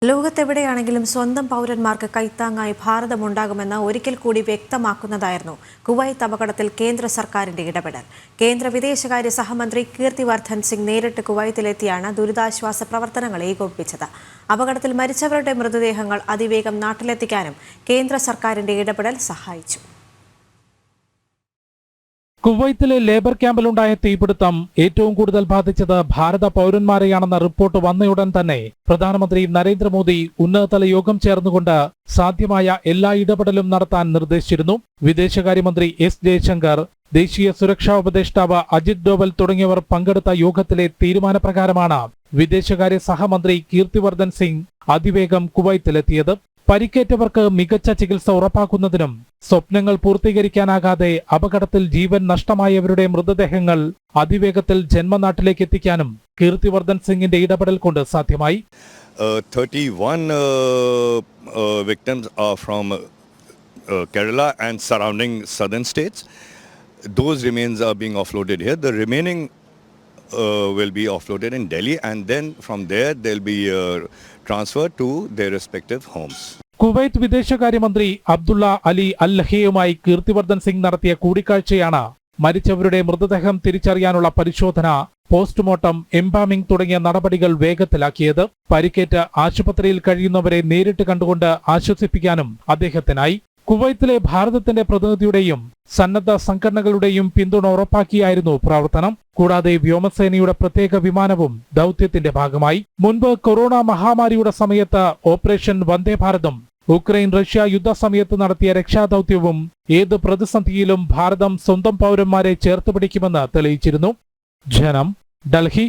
ലോകത്തെവിടെയാണെങ്കിലും സ്വന്തം പൗരന്മാർക്ക് കൈത്താങ്ങായി ഭാരതമുണ്ടാകുമെന്ന് ഒരിക്കൽ കൂടി വ്യക്തമാക്കുന്നതായിരുന്നു കുവൈത്ത് അപകടത്തിൽ കേന്ദ്ര സർക്കാരിന്റെ ഇടപെടൽ. കേന്ദ്ര വിദേശകാര്യ സഹമന്ത്രി കീർത്തിവർദ്ധൻ സിംഗ് നേരിട്ട് കുവൈത്തിലെത്തിയാണ് ദുരിതാശ്വാസ പ്രവർത്തനങ്ങൾ ഏകോപിപ്പിച്ചത്. അപകടത്തിൽ മരിച്ചവരുടെ മൃതദേഹങ്ങൾ അതിവേഗം നാട്ടിലെത്തിക്കാനും കേന്ദ്ര സർക്കാരിന്റെ ഇടപെടൽ സഹായിച്ചു. കുവൈത്തിലെ ലേബർ ക്യാമ്പിലുണ്ടായ തീപിടുത്തം ഏറ്റവും കൂടുതൽ ബാധിച്ചത് ഭാരത പൗരന്മാരെയാണെന്ന റിപ്പോർട്ട് വന്നയുടൻ തന്നെ പ്രധാനമന്ത്രി നരേന്ദ്രമോദി ഉന്നതതല യോഗം ചേർന്നുകൊണ്ട് സാധ്യമായ എല്ലാ ഇടപെടലും നടത്താൻ നിർദ്ദേശിച്ചിരുന്നു. വിദേശകാര്യമന്ത്രി എസ് ജയശങ്കർ, ദേശീയ സുരക്ഷാ ഉപദേഷ്ടാവ് അജിത് ഡോവൽ തുടങ്ങിയവർ പങ്കെടുത്ത യോഗത്തിലെ തീരുമാനപ്രകാരമാണ് വിദേശകാര്യ സഹമന്ത്രി കീർത്തിവർദ്ധൻ സിംഗ് അതിവേഗം കുവൈത്തിലെത്തിയത്. പരിക്കേറ്റവർക്ക് മികച്ച ചികിത്സ ഉറപ്പാക്കുന്നതിനും സ്വപ്നങ്ങൾ പൂർത്തീകരിക്കാനാകാതെ അപകടത്തിൽ ജീവൻ നഷ്ടമായവരുടെ മൃതദേഹങ്ങൾ അതിവേഗത്തിൽ ജന്മനാട്ടിലേക്ക് എത്തിക്കാനും കീർത്തിവർദ്ധൻ സിംഗിന്റെ ഇടപെടൽ കൊണ്ട് സാധ്യമായി. 31 victims are from Kerala and surrounding southern states. Those remains are being offloaded here. The remaining will be offloaded in Delhi, and then from there they'll be transferred to their respective homes. Kuwait വിദേശകാര്യമന്ത്രി അബ്ദുള്ള അലി അൽ ലഹിയുമായി കീർത്തിവർദ്ധൻ സിംഗ് നടത്തിയ കൂടിക്കാഴ്ചയാണ് മരിച്ചവരുടെ മൃതദേഹം തിരിച്ചറിയാനുള്ള പരിശോധന, postmortem, embalming തുടങ്ങിയ നടപടികൾ വേഗത്തിലാക്കിയത്. പരിക്കേറ്റ് ആശുപത്രിയിൽ കഴിയുന്നവരെ നേരിട്ട് കണ്ടുകൊണ്ട് ആശ്വസിപ്പിക്കാനും അദ്ദേഹത്തിനായി. കുവൈത്തിലെ ഭാരതത്തിന്റെ പ്രതിനിധിയുടെയും സന്നദ്ധ സംഘടനകളുടെയും പിന്തുണ ഉറപ്പാക്കിയായിരുന്നു പ്രവർത്തനം. കൂടാതെ വ്യോമസേനയുടെ പ്രത്യേക വിമാനവും ദൗത്യത്തിന്റെ ഭാഗമായി. മുൻപ് കൊറോണ മഹാമാരിയുടെ സമയത്ത് ഓപ്പറേഷൻ വന്ദേ ഭാരതും ഉക്രൈൻ റഷ്യ യുദ്ധസമയത്ത് നടത്തിയ രക്ഷാദൌത്യവും ഏത് പ്രതിസന്ധിയിലും ഭാരതം സ്വന്തം പൗരന്മാരെ ചേർത്ത് പിടിക്കുമെന്ന് തെളിയിച്ചിരുന്നു. ജനം, ഡൽഹി.